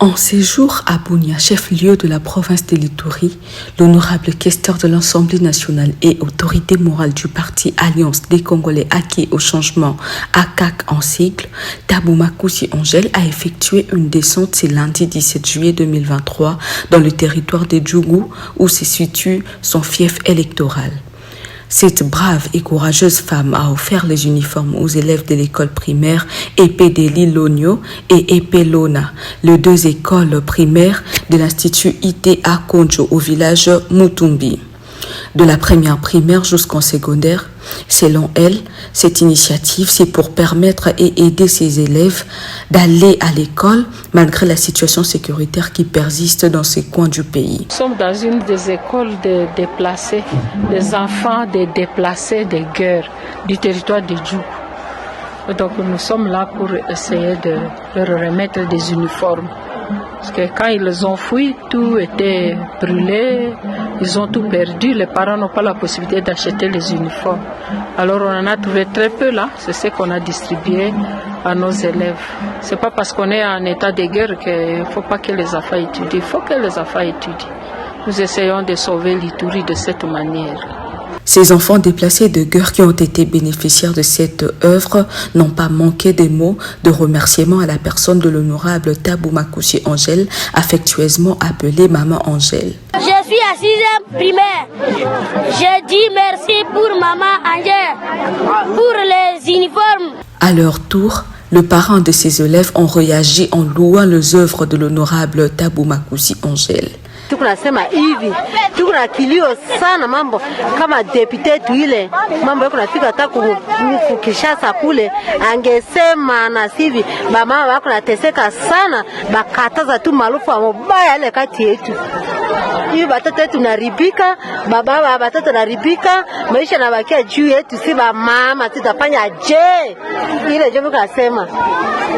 En séjour à Bunia, chef-lieu de la province de l'Ituri, l'honorable questeur de l'Assemblée nationale et autorité morale du parti Alliance des Congolais acquis au changement, ACAC en sigle, Tabou Makoussi Angèle a effectué une descente ce lundi 17 juillet 2023 dans le territoire de Djougou où se situe son fief électoral. Cette brave et courageuse femme a offert les uniformes aux élèves de l'école primaire Epedeli Lonio et Epelona, les deux écoles primaires de l'institut ITA Konjo au village Mutumbi. De la première primaire jusqu'en secondaire, selon elle, cette initiative, c'est pour permettre et aider ses élèves d'aller à l'école malgré la situation sécuritaire qui persiste dans ces coins du pays. Nous sommes dans une des écoles des déplacés, des enfants des déplacés des guerres du territoire de Djougou. Donc nous sommes là pour essayer de leur remettre des uniformes. Parce que quand ils ont fui, tout était brûlé, ils ont tout perdu, les parents n'ont pas la possibilité d'acheter les uniformes. Alors on en a trouvé très peu là, c'est ce qu'on a distribué à nos élèves. C'est pas parce qu'on est en état de guerre qu'il ne faut pas que les enfants étudient, il faut que les enfants étudient. Nous essayons de sauver l'Ituri de cette manière. Ces enfants déplacés de guerre qui ont été bénéficiaires de cette œuvre n'ont pas manqué de mots de remerciement à la personne de l'honorable Tabou Makoussi Angèle, affectueusement appelée Maman Angèle. Je suis à 6e primaire. Je dis merci pour Maman Angèle, pour les uniformes. À leur tour, le parent de ces élèves ont réagi en louant les œuvres de l'honorable Tabou Makoussi Angèle. Tunasema hivi, tukuna kilio sana mambo kama deputy tuile mambo yako nafika hata kukishasa kule angesema na sivi mama wako nateseka sana bakataza tu malufu mabaya ile kati yetu. Hivi watoto wetu naribika, baba wa watoto naribika, maisha nabakia juu yetu si ba mama tutafanya je? Ile jambo kasema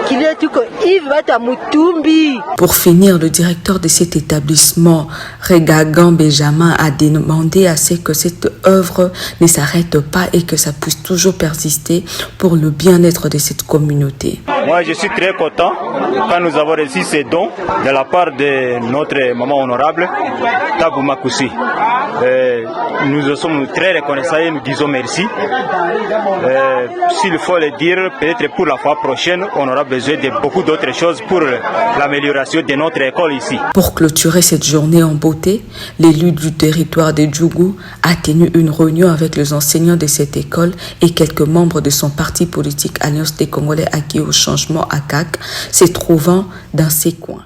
kilio tuko hivi watu wa Mutumbi. Pour finir, le directeur de cet établissement, Regagan Benjamin, a demandé à ce que cette œuvre ne s'arrête pas et que ça puisse toujours persister pour le bien-être de cette communauté. Moi, je suis très content quand nous avons reçu ces dons de la part de notre maman honorable, Tabou Makoussi. Nous sommes très reconnaissants et nous disons merci. S'il faut le dire, peut-être pour la fois prochaine, on aura besoin de beaucoup d'autres choses pour l'amélioration de notre école ici. Pour clôturer cette journée en beauté, l'élu du territoire de Djougou a tenu une réunion avec les enseignants de cette école et quelques membres de son parti politique Alliance des Congolais acquis au changement ACAC, se trouvant dans ces coins.